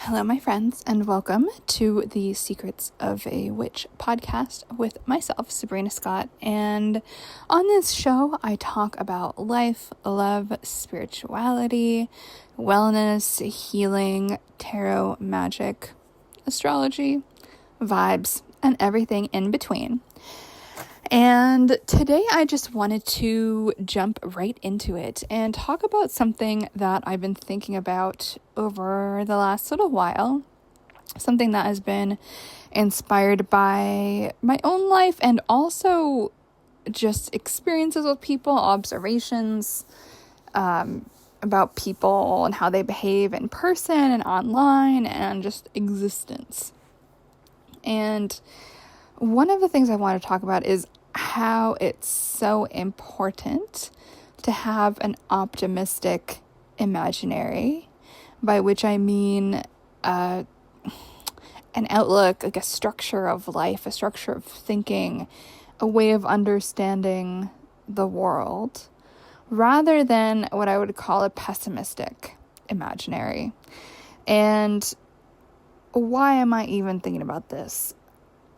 Hello, my friends, and welcome to the Secrets of a Witch podcast with myself, Sabrina Scott. And on this show, I talk about life, love, spirituality, wellness, healing, tarot, magic, astrology, vibes, and everything in between. And today I just wanted to jump right into it and talk about something that I've been thinking about over the last little while. Something that has been inspired by my own life and also just experiences with people, observations about people and how they behave in person and online and just existence. And one of the things I want to talk about is how it's so important to have an optimistic imaginary, by which I mean an outlook, like a structure of life, a structure of thinking, a way of understanding the world, rather than what I would call a pessimistic imaginary. And why am I even thinking about this?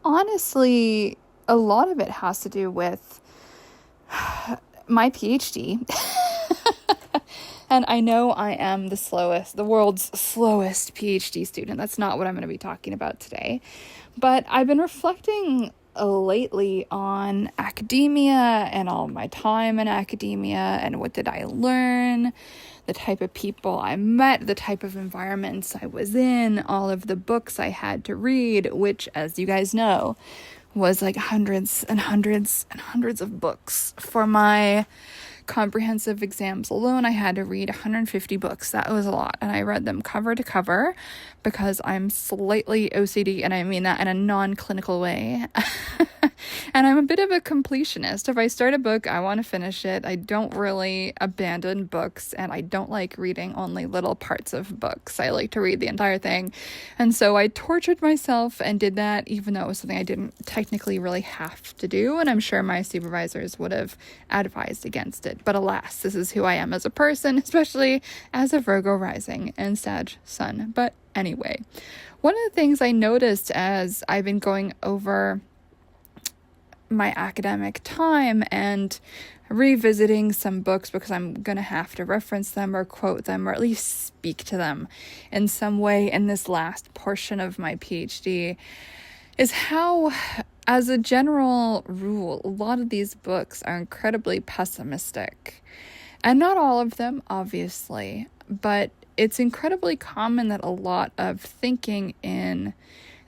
Honestly, a lot of it has to do with my PhD. And I know I am the world's slowest PhD student. That's not what I'm going to be talking about today. But I've been reflecting lately on academia and all my time in academia and what did I learn, the type of people I met, the type of environments I was in, all of the books I had to read, which, as you guys know, was like hundreds and hundreds and hundreds of books. For my comprehensive exams alone, I had to read 150 books. That was a lot. And I read them cover to cover because I'm slightly OCD, and I mean that in a non-clinical way. And I'm a bit of a completionist. If I start a book, I want to finish it. I don't really abandon books, and I don't like reading only little parts of books. I like to read the entire thing. And so I tortured myself and did that, even though it was something I didn't technically really have to do. And I'm sure my supervisors would have advised against it. But alas, this is who I am as a person, especially as a Virgo rising and Sag sun. But anyway, one of the things I noticed as I've been going over my academic time and revisiting some books, because I'm going to have to reference them or quote them or at least speak to them in some way in this last portion of my PhD, is how, as a general rule, a lot of these books are incredibly pessimistic. And not all of them, obviously, but it's incredibly common that a lot of thinking in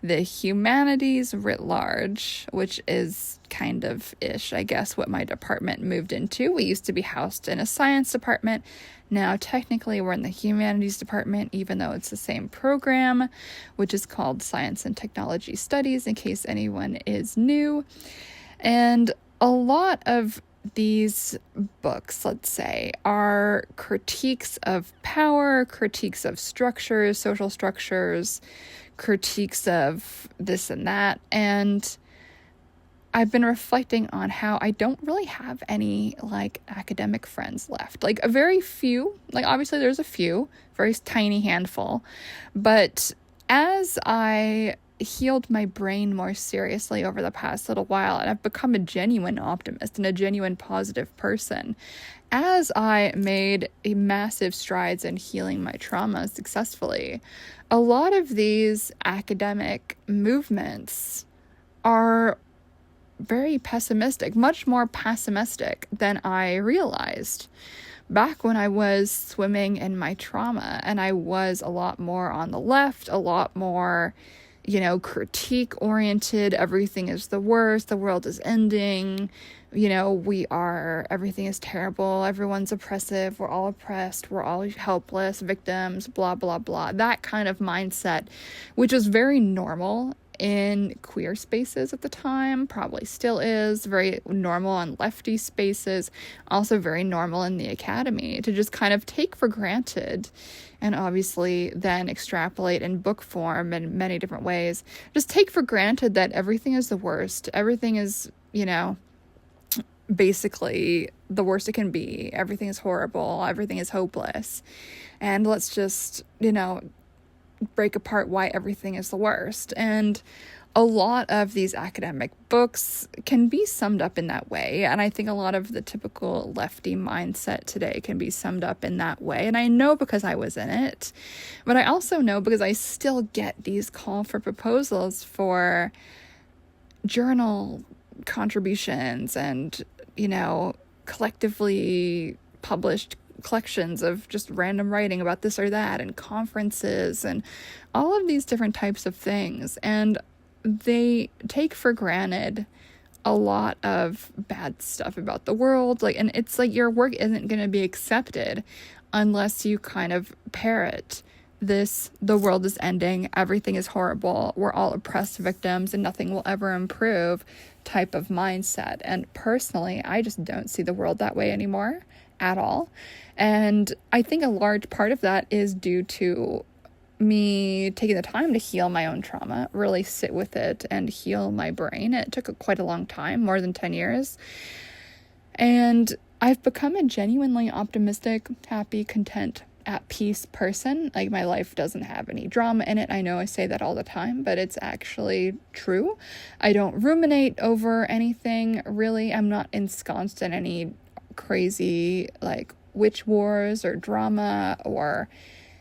the humanities writ large, which is kind of I guess, what my department moved into. We used to be housed in a science department. Now, technically, we're in the humanities department, even though it's the same program, which is called Science and Technology Studies, in case anyone is new. And a lot of these books, let's say, are critiques of power, critiques of structures, social structures, critiques of this and that. And I've been reflecting on how I don't really have any academic friends left. Like a very few, obviously there's a few, very tiny handful. But as I healed my brain more seriously over the past little while, and I've become a genuine optimist and a genuine positive person, as I made a massive strides in healing my trauma successfully, a lot of these academic movements are very pessimistic, much more pessimistic than I realized. Back when I was swimming in my trauma, and I was a lot more on the left, a lot more, critique oriented. Everything is the worst. The world is ending. Everything is terrible. Everyone's oppressive. We're all oppressed. We're all helpless victims, blah, blah, blah. That kind of mindset, which was very normal in queer spaces at the time, probably still is, very normal in lefty spaces, also very normal in the academy, to just kind of take for granted, and obviously then extrapolate in book form in many different ways, just take for granted that everything is the worst, everything is, basically the worst it can be, everything is horrible, everything is hopeless, and let's just, break apart why everything is the worst. And a lot of these academic books can be summed up in that way. And I think a lot of the typical lefty mindset today can be summed up in that way. And I know because I was in it, but I also know because I still get these call for proposals for journal contributions and, collectively published collections of just random writing about this or that and conferences and all of these different types of things. And they take for granted a lot of bad stuff about the world. And it's like your work isn't going to be accepted unless you kind of parrot this, the world is ending, everything is horrible, we're all oppressed victims and nothing will ever improve type of mindset. And personally, I just don't see the world that way anymore at all. And I think a large part of that is due to me taking the time to heal my own trauma, really sit with it and heal my brain. It took quite a long time, more than 10 years. And I've become a genuinely optimistic, happy, content, at peace person. Like, my life doesn't have any drama in it. I know I say that all the time, but it's actually true. I don't ruminate over anything, really. I'm not ensconced in any crazy, witch wars or drama, or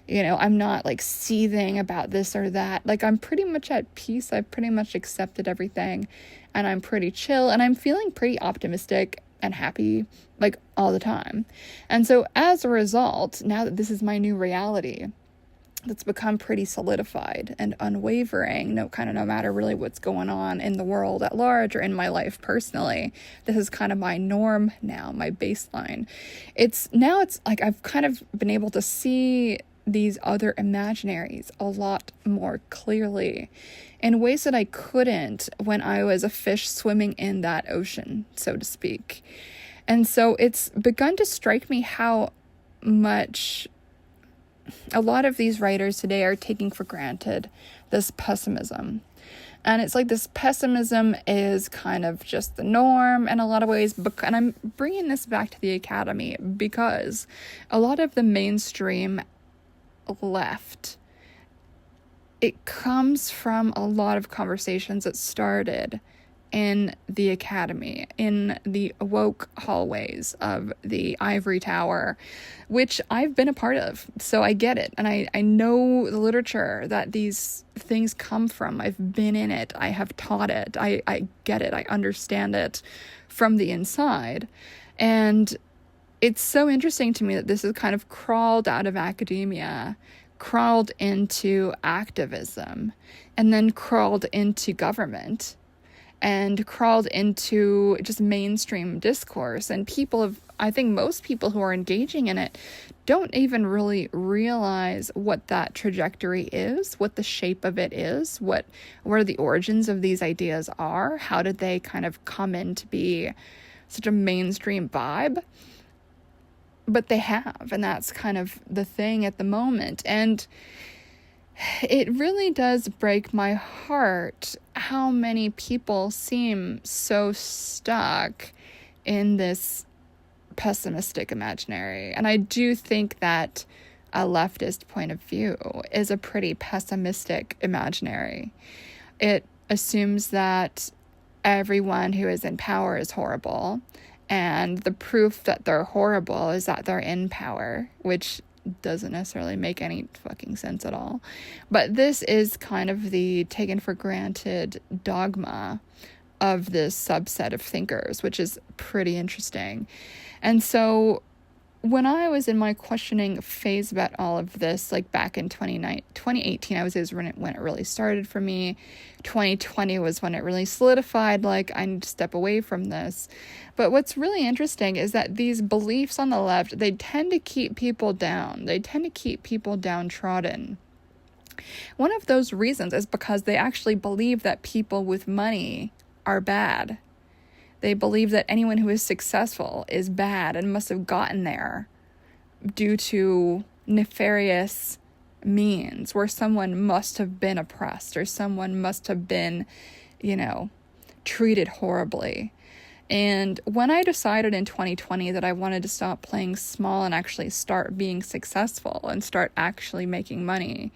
I'm not seething about this or that. I'm pretty much at peace. I've pretty much accepted everything, and I'm pretty chill, and I'm feeling pretty optimistic and happy all the time. And so as a result, now that this is my new reality that's become pretty solidified and unwavering, no matter really what's going on in the world at large or in my life personally, this is kind of my norm now, my baseline. It's I've kind of been able to see these other imaginaries a lot more clearly in ways that I couldn't when I was a fish swimming in that ocean, so to speak. And so it's begun to strike me how much a lot of these writers today are taking for granted this pessimism. And it's this pessimism is kind of just the norm in a lot of ways. And I'm bringing this back to the academy because a lot of the mainstream left, it comes from a lot of conversations that started in the academy, in the woke hallways of the ivory tower, which I've been a part of. So I get it. And I know the literature that these things come from. I've been in it. I have taught it. I get it. I understand it from the inside. And it's so interesting to me that this has kind of crawled out of academia, crawled into activism, and then crawled into government, and crawled into just mainstream discourse. And I think most people who are engaging in it don't even really realize what that trajectory is, what the shape of it is, what are the origins of these ideas are, how did they kind of come in to be such a mainstream vibe. But they have, and that's kind of the thing at the moment. And it really does break my heart how many people seem so stuck in this pessimistic imaginary. And I do think that a leftist point of view is a pretty pessimistic imaginary. It assumes that everyone who is in power is horrible, and the proof that they're horrible is that they're in power, which doesn't necessarily make any fucking sense at all. But this is kind of the taken for granted dogma of this subset of thinkers, which is pretty interesting. And so when I was in my questioning phase about all of this, back in 2018, I was when it really started for me. 2020 was when it really solidified, I need to step away from this. But what's really interesting is that these beliefs on the left, they tend to keep people down. They tend to keep people downtrodden. One of those reasons is because they actually believe that people with money are bad. They believe that anyone who is successful is bad and must have gotten there due to nefarious means, where someone must have been oppressed or someone must have been, treated horribly. And when I decided in 2020 that I wanted to stop playing small and actually start being successful and start actually making money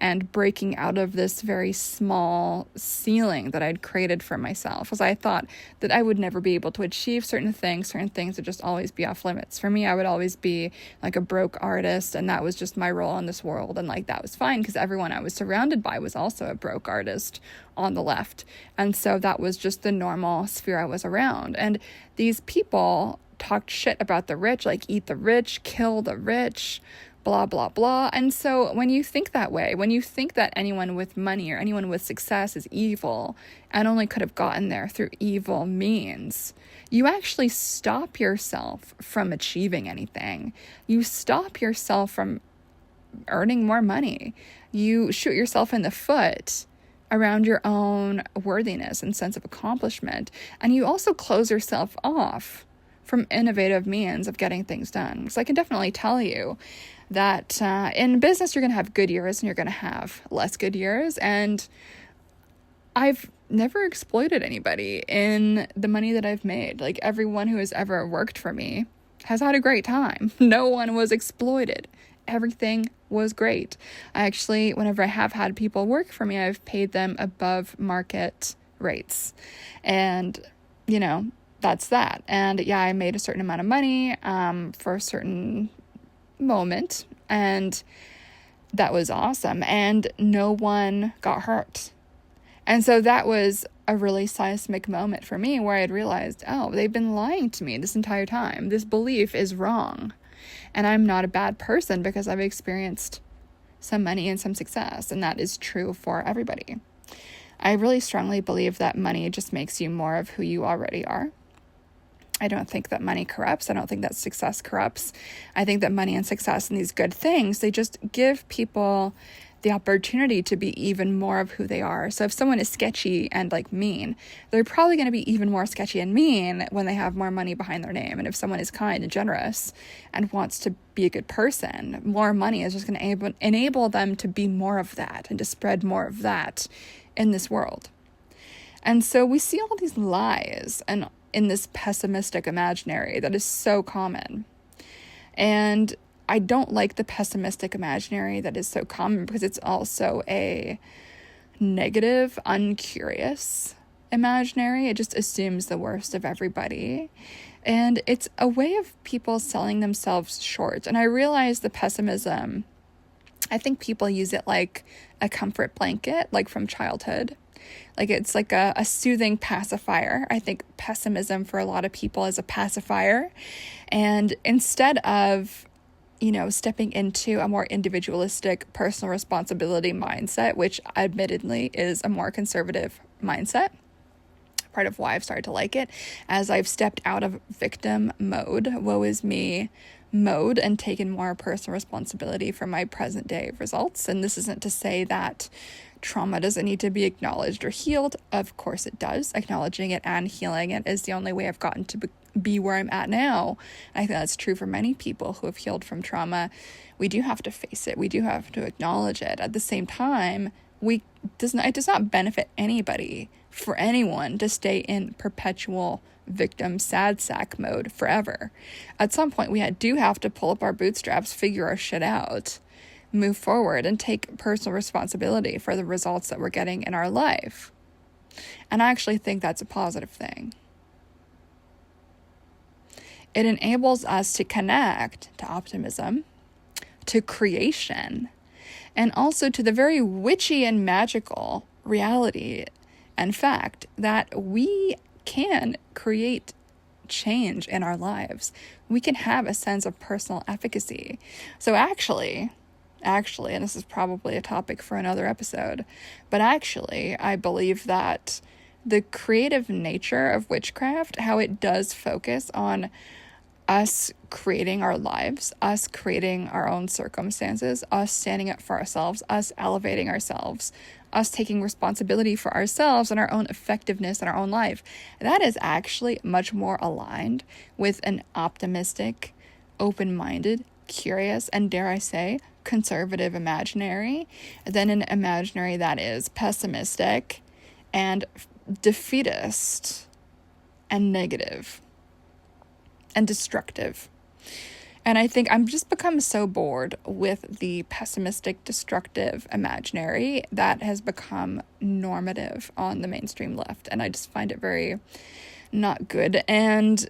and breaking out of this very small ceiling that I'd created for myself, because I thought that I would never be able to achieve certain things would just always be off limits. For me, I would always be like a broke artist, and that was just my role in this world, and like that was fine because everyone I was surrounded by was also a broke artist on the left. And so that was just the normal sphere I was around. And these people talked shit about the rich, like eat the rich, kill the rich, blah, blah, blah. And so when you think that way, when you think that anyone with money or anyone with success is evil and only could have gotten there through evil means, you actually stop yourself from achieving anything. You stop yourself from earning more money. You shoot yourself in the foot around your own worthiness and sense of accomplishment. And you also close yourself off from innovative means of getting things done. So I can definitely tell you that in business, you're going to have good years and you're going to have less good years. And I've never exploited anybody in the money that I've made. Like, everyone who has ever worked for me has had a great time. No one was exploited. Everything was great. I actually, whenever I have had people work for me, I've paid them above market rates. And, you know, that's that. And yeah, I made a certain amount of money for a certain moment, and that was awesome, and no one got hurt. And so that was a really seismic moment for me, where I had realized, oh, they've been lying to me this entire time. This belief is wrong, and I'm not a bad person because I've experienced some money and some success, and that is true for everybody. I really strongly believe that money just makes you more of who you already are. I don't think that money corrupts. I don't think that success corrupts. I think that money and success and these good things, they just give people the opportunity to be even more of who they are. So if someone is sketchy and like mean, they're probably going to be even more sketchy and mean when they have more money behind their name. And if someone is kind and generous and wants to be a good person, more money is just going to enable them to be more of that and to spread more of that in this world. And so we see all these lies and in this pessimistic imaginary that is so common. And I don't like the pessimistic imaginary that is so common because it's also a negative, uncurious imaginary. It just assumes the worst of everybody. And it's a way of people selling themselves short. And I realize the pessimism, I think people use it like a comfort blanket, like from childhood. Like it's like a soothing pacifier. I think pessimism for a lot of people is a pacifier. And instead of, stepping into a more individualistic personal responsibility mindset, which admittedly is a more conservative mindset, part of why I've started to like it, as I've stepped out of victim mode, woe is me mode, and taken more personal responsibility for my present day results. And this isn't to say that trauma doesn't need to be acknowledged or healed. Of course it does. Acknowledging it and healing it is the only way I've gotten to be where I'm at now. I think that's true for many people who have healed from trauma. We do have to face it. We do have to acknowledge it. At the same time, it does not benefit anybody for anyone to stay in perpetual victim sad sack mode forever. At some point, we do have to pull up our bootstraps, figure our shit out, move forward, and take personal responsibility for the results that we're getting in our life. And I actually think that's a positive thing. It enables us to connect to optimism, to creation, and also to the very witchy and magical reality and fact that we can create change in our lives. We can have a sense of personal efficacy. So actually, and this is probably a topic for another episode, but actually, I believe that the creative nature of witchcraft, how it does focus on us creating our lives, us creating our own circumstances, us standing up for ourselves, us elevating ourselves, us taking responsibility for ourselves and our own effectiveness in our own life. That is actually much more aligned with an optimistic, open-minded, curious, and dare I say, conservative imaginary than an imaginary that is pessimistic and defeatist and negative and destructive. And I think I'm just become so bored with the pessimistic, destructive imaginary that has become normative on the mainstream left. And I just find it very not good. And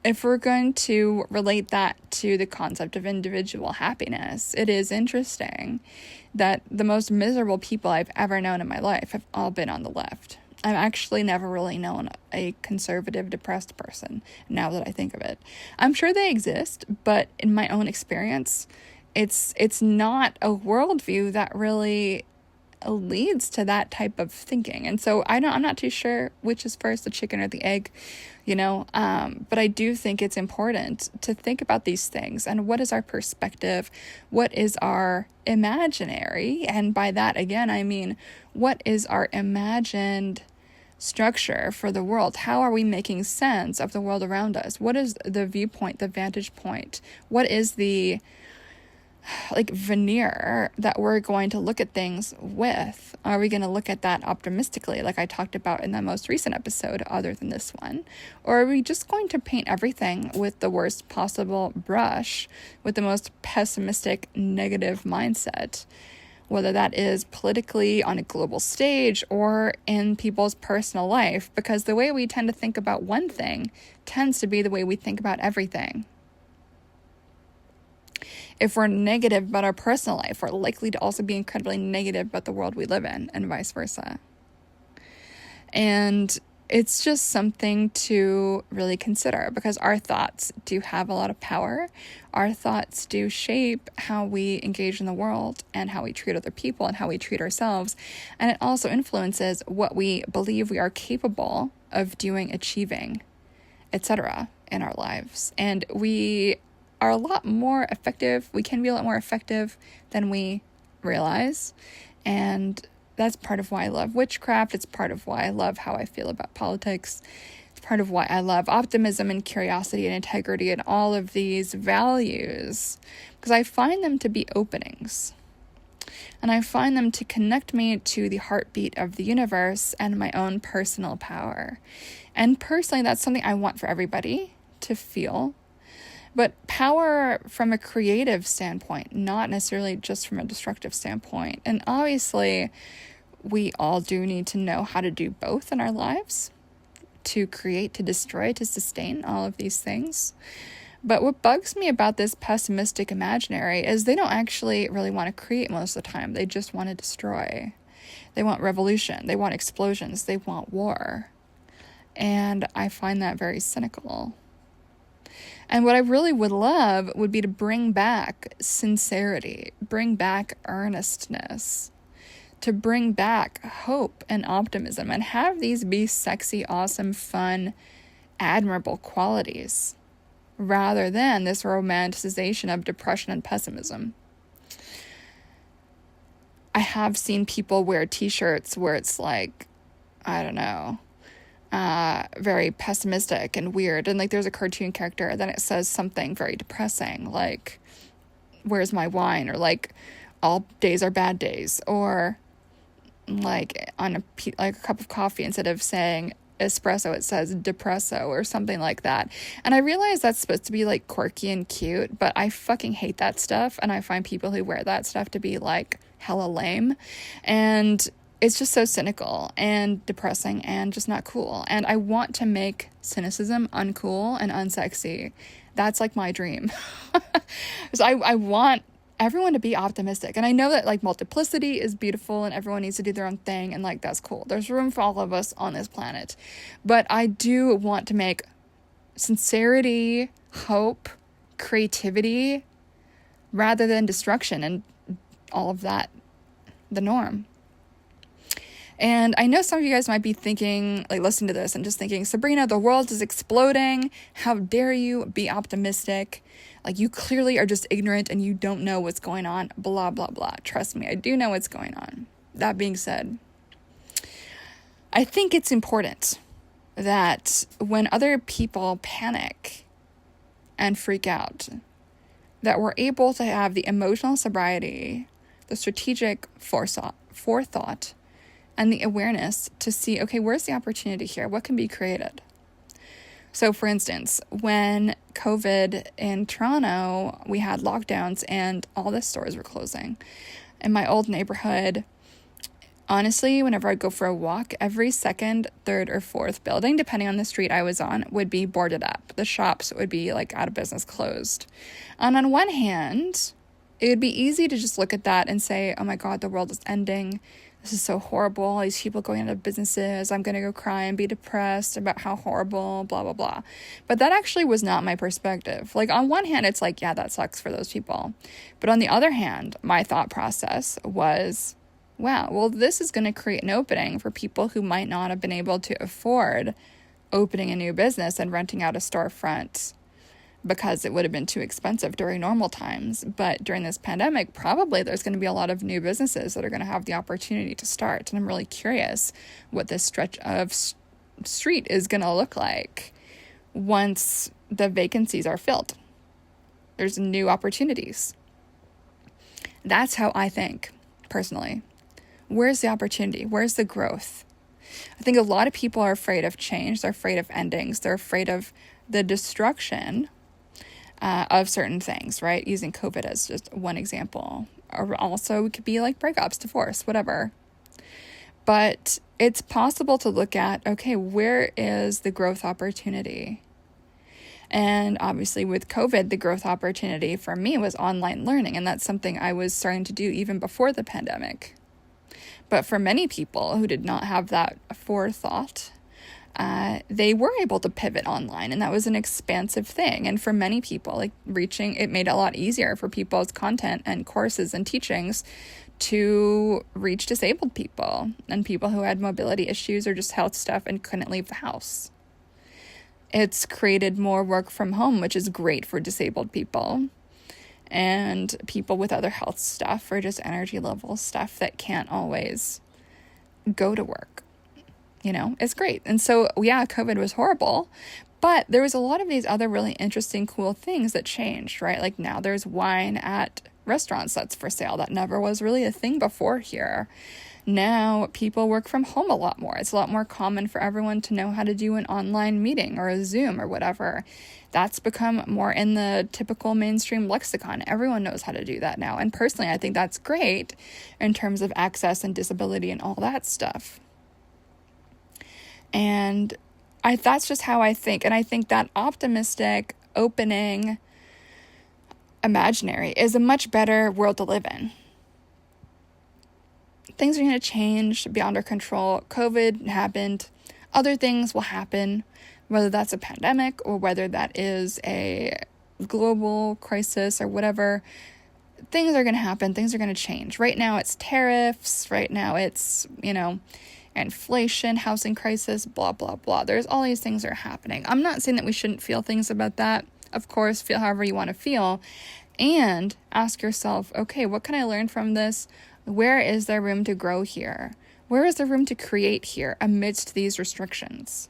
if we're going to relate that to the concept of individual happiness, it is interesting that the most miserable people I've ever known in my life have all been on the left. I've actually never really known a conservative, depressed person, now that I think of it. I'm sure they exist, but in my own experience, it's not a worldview that really leads to that type of thinking. And so I'm not too sure which is first, the chicken or the egg, but I do think it's important to think about these things and what is our perspective, what is our imaginary, and by that again I mean what is our imagined structure for the world. How are we making sense of the world around us? What is the viewpoint, the vantage point? What is the veneer that we're going to look at things with? Are we going to look at that optimistically, like I talked about in the most recent episode, other than this one? Or are we just going to paint everything with the worst possible brush, with the most pessimistic, negative mindset? Whether that is politically on a global stage or in people's personal life, because the way we tend to think about one thing tends to be the way we think about everything. If we're negative about our personal life, we're likely to also be incredibly negative about the world we live in, and vice versa. And it's just something to really consider, because our thoughts do have a lot of power. Our thoughts do shape how we engage in the world and how we treat other people and how we treat ourselves. And it also influences what we believe we are capable of doing, achieving, etc. in our lives. And we are a lot more effective. We can be a lot more effective than we realize. And that's part of why I love witchcraft. It's part of why I love how I feel about politics. It's part of why I love optimism and curiosity and integrity and all of these values, because I find them to be openings. And I find them to connect me to the heartbeat of the universe and my own personal power. And personally, that's something I want for everybody to feel. But power from a creative standpoint, not necessarily just from a destructive standpoint. And obviously, we all do need to know how to do both in our lives, to create, to destroy, to sustain all of these things. But what bugs me about this pessimistic imaginary is they don't actually really want to create most of the time. They just want to destroy. They want revolution. They want explosions. They want war. And I find that very cynical. And what I really would love would be to bring back sincerity, bring back earnestness, to bring back hope and optimism, and have these be sexy, awesome, fun, admirable qualities, rather than this romanticization of depression and pessimism. I have seen people wear t-shirts where it's like, I don't know, very pessimistic and weird, and there's a cartoon character, then it says something very depressing, like, where's my wine, or all days are bad days, or on a cup of coffee, instead of saying espresso, it says depresso, or something like that. And I realize that's supposed to be quirky and cute, but I fucking hate that stuff, and I find people who wear that stuff to be hella lame, and it's just so cynical and depressing and just not cool. And I want to make cynicism uncool and unsexy. That's my dream. So I want everyone to be optimistic. And I know that multiplicity is beautiful and everyone needs to do their own thing, and that's cool. There's room for all of us on this planet. But I do want to make sincerity, hope, creativity, rather than destruction and all of that, the norm. And I know some of you guys might be thinking, listening to this and just thinking, Sabrina, the world is exploding. How dare you be optimistic? You clearly are just ignorant and you don't know what's going on, blah, blah, blah. Trust me, I do know what's going on. That being said, I think it's important that when other people panic and freak out, that we're able to have the emotional sobriety, the strategic forethought, and the awareness to see, okay, where's the opportunity here? What can be created? So for instance, when COVID in Toronto, we had lockdowns and all the stores were closing. In my old neighborhood, honestly, whenever I'd go for a walk, every second, third, or fourth building, depending on the street I was on, would be boarded up. The shops would be like out of business, closed. And on one hand, it would be easy to just look at that and say, oh my God, the world is ending. This is so horrible. All these people going out of businesses. I'm going to go cry and be depressed about how horrible, blah, blah, blah. But that actually was not my perspective. Like, on one hand, it's like, yeah, that sucks for those people. But on the other hand, my thought process was, wow, well, this is going to create an opening for people who might not have been able to afford opening a new business and renting out a storefront because it would have been too expensive during normal times. But during this pandemic, probably there's going to be a lot of new businesses that are going to have the opportunity to start. And I'm really curious what this stretch of street is going to look like once the vacancies are filled. There's new opportunities. That's how I think, personally. Where's the opportunity? Where's the growth? I think a lot of people are afraid of change. They're afraid of endings. They're afraid of the destruction of certain things, right? Using COVID as just one example. Or also, it could be like breakups, divorce, whatever. But it's possible to look at, okay, where is the growth opportunity? And obviously with COVID, the growth opportunity for me was online learning. And that's something I was starting to do even before the pandemic. But for many people who did not have that forethought, they were able to pivot online, and that was an expansive thing. And for many people, it made it a lot easier for people's content and courses and teachings to reach disabled people and people who had mobility issues or just health stuff and couldn't leave the house. It's created more work from home, which is great for disabled people and people with other health stuff or just energy level stuff that can't always go to work. It's great. And so, yeah, COVID was horrible, but there was a lot of these other really interesting, cool things that changed, right? Like now there's wine at restaurants that's for sale. That never was really a thing before here. Now people work from home a lot more. It's a lot more common for everyone to know how to do an online meeting or a Zoom or whatever. That's become more in the typical mainstream lexicon. Everyone knows how to do that now. And personally, I think that's great in terms of access and disability and all that stuff. And that's just how I think. And I think that optimistic, opening, imaginary is a much better world to live in. Things are going to change beyond our control. COVID happened. Other things will happen, whether that's a pandemic or whether that is a global crisis or whatever. Things are going to happen. Things are going to change. Right now it's tariffs. Right now it's, inflation, housing crisis, blah, blah, blah. There's all these things that are happening. I'm not saying that we shouldn't feel things about that. Of course, feel however you want to feel. And ask yourself, okay, what can I learn from this? Where is there room to grow here? Where is there room to create here amidst these restrictions?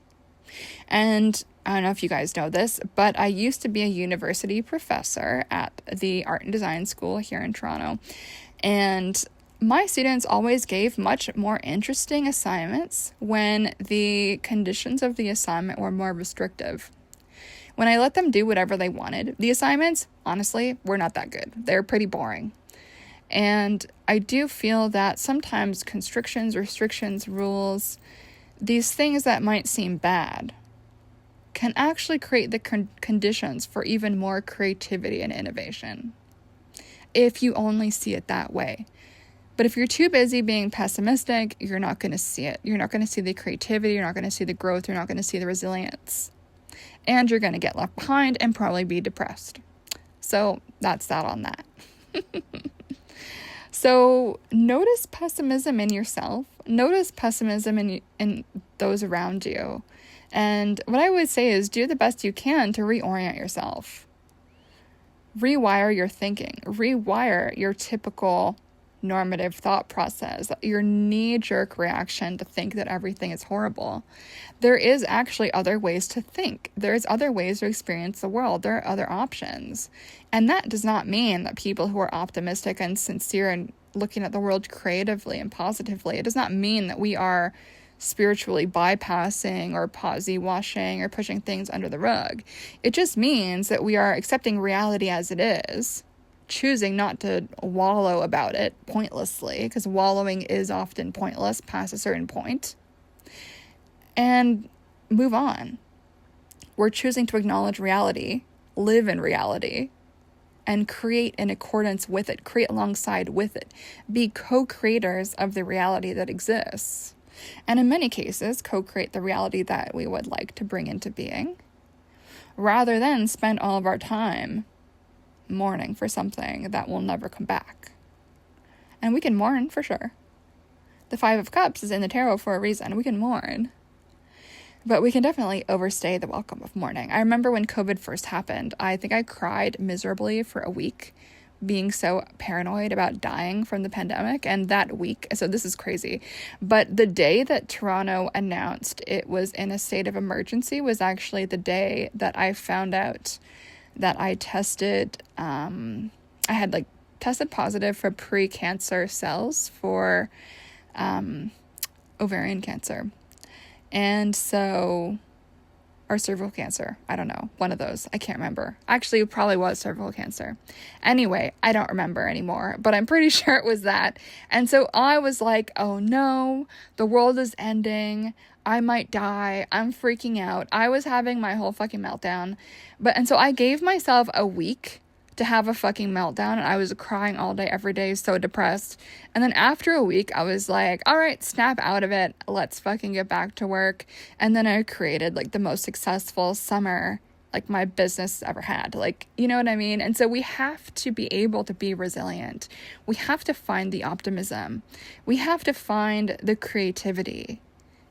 And I don't know if you guys know this, but I used to be a university professor at the art and design school here in Toronto. And my students always gave much more interesting assignments when the conditions of the assignment were more restrictive. When I let them do whatever they wanted, the assignments, honestly, were not that good. They're pretty boring. And I do feel that sometimes constrictions, restrictions, rules, these things that might seem bad can actually create the conditions for even more creativity and innovation, if you only see it that way. But if you're too busy being pessimistic, you're not going to see it. You're not going to see the creativity. You're not going to see the growth. You're not going to see the resilience. And you're going to get left behind and probably be depressed. So that's that on that. So notice pessimism in yourself. Notice pessimism in those around you. And what I would say is do the best you can to reorient yourself. Rewire your thinking. Rewire your typical normative thought process, your knee-jerk reaction to think that everything is horrible. There is actually other ways to think. There's other ways to experience the world. There are other options. And that does not mean that people who are optimistic and sincere and looking at the world creatively and positively, it does not mean that we are spiritually bypassing or posy washing or pushing things under the rug. It just means that we are accepting reality as it is, choosing not to wallow about it pointlessly, because wallowing is often pointless past a certain point, and move on. We're choosing to acknowledge reality, live in reality, and create in accordance with it, create alongside with it, be co-creators of the reality that exists. And in many cases, co-create the reality that we would like to bring into being, rather than spend all of our time mourning for something that will never come back. And we can mourn for sure. The Five of Cups is in the tarot for a reason. We can mourn. But we can definitely overstay the welcome of mourning. I remember when COVID first happened, I think I cried miserably for a week, being so paranoid about dying from the pandemic. And that week, so this is crazy, but the day that Toronto announced it was in a state of emergency was actually the day that I found out that I tested, I had tested positive for pre-cancer cells for ovarian cancer. And so, or cervical cancer, I don't know, one of those, I can't remember. Actually, it probably was cervical cancer. Anyway, I don't remember anymore, but I'm pretty sure it was that. And so I was like, oh no, the world is ending. I might die. I'm freaking out. I was having my whole fucking meltdown. And so I gave myself a week to have a fucking meltdown, and I was crying all day, every day, so depressed. And then after a week, I was like, all right, snap out of it. Let's fucking get back to work. And then I created the most successful summer my business ever had. You know what I mean? And so we have to be able to be resilient. We have to find the optimism. We have to find the creativity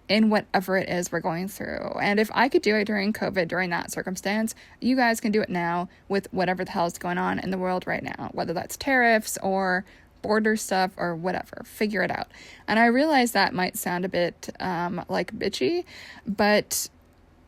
in whatever it is we're going through. And if I could do it during COVID, during that circumstance, you guys can do it now with whatever the hell is going on in the world right now, whether that's tariffs or border stuff or whatever. Figure it out. And I realize that might sound a bit bitchy, but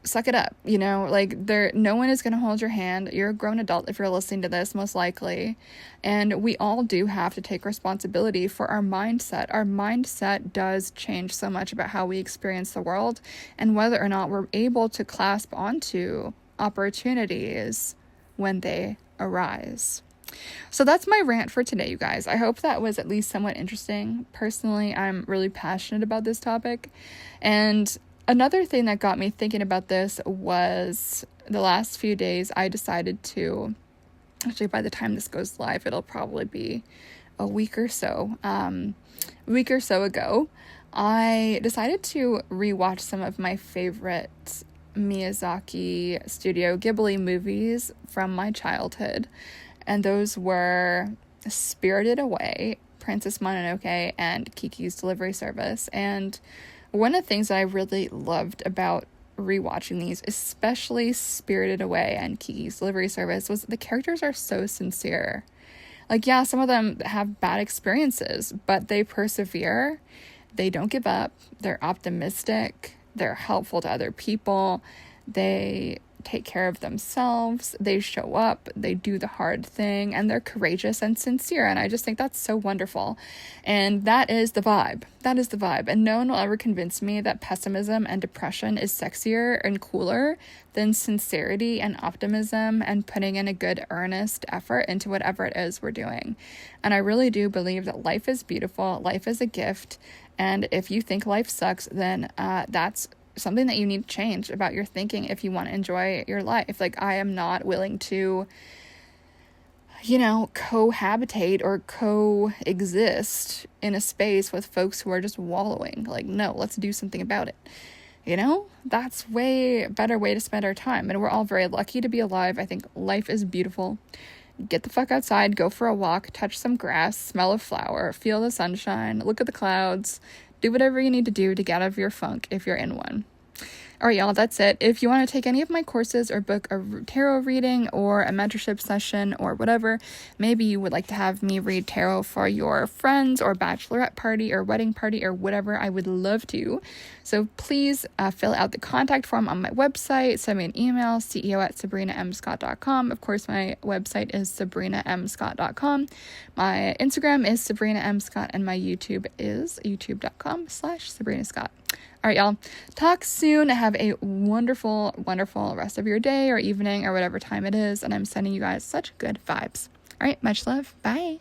suck it up, no one is going to hold your hand. You're a grown adult if you're listening to this, most likely. And we all do have to take responsibility for our mindset. Our mindset does change so much about how we experience the world and whether or not we're able to clasp onto opportunities when they arise. So that's my rant for today, you guys. I hope that was at least somewhat interesting. Personally, I'm really passionate about this topic. And another thing that got me thinking about this was the last few days I decided to, actually by the time this goes live, it'll probably be a week or so ago, I decided to rewatch some of my favorite Miyazaki Studio Ghibli movies from my childhood. And those were Spirited Away, Princess Mononoke, and Kiki's Delivery Service. And one of the things that I really loved about rewatching these, especially Spirited Away and Kiki's Delivery Service, was the characters are so sincere. Yeah, some of them have bad experiences, but they persevere. They don't give up. They're optimistic. They're helpful to other people. They take care of themselves. They show up. They do the hard thing, and they're courageous and sincere. And I just think that's so wonderful. And that is the vibe. That is the vibe. And no one will ever convince me that pessimism and depression is sexier and cooler than sincerity and optimism and putting in a good, earnest effort into whatever it is we're doing. And I really do believe that life is beautiful. Life is a gift. And if you think life sucks, then that's something that you need to change about your thinking if you want to enjoy your life. I am not willing to, cohabitate or coexist in a space with folks who are just wallowing. No, let's do something about it. That's way better way to spend our time. And we're all very lucky to be alive. I think life is beautiful. Get the fuck outside, go for a walk, touch some grass, smell a flower, feel the sunshine, look at the clouds, do whatever you need to do to get out of your funk if you're in one. All right, y'all, that's it. If you want to take any of my courses or book a tarot reading or a mentorship session or whatever, maybe you would like to have me read tarot for your friends or bachelorette party or wedding party or whatever, I would love to. So please fill out the contact form on my website, send me an email, ceo@sabrinamscott.com. Of course, my website is sabrinamscott.com. My Instagram is Sabrina M. Scott, and my YouTube is youtube.com/Sabrina Scott. All right, y'all. Talk soon. Have a wonderful, wonderful rest of your day or evening or whatever time it is. And I'm sending you guys such good vibes. All right. Much love. Bye.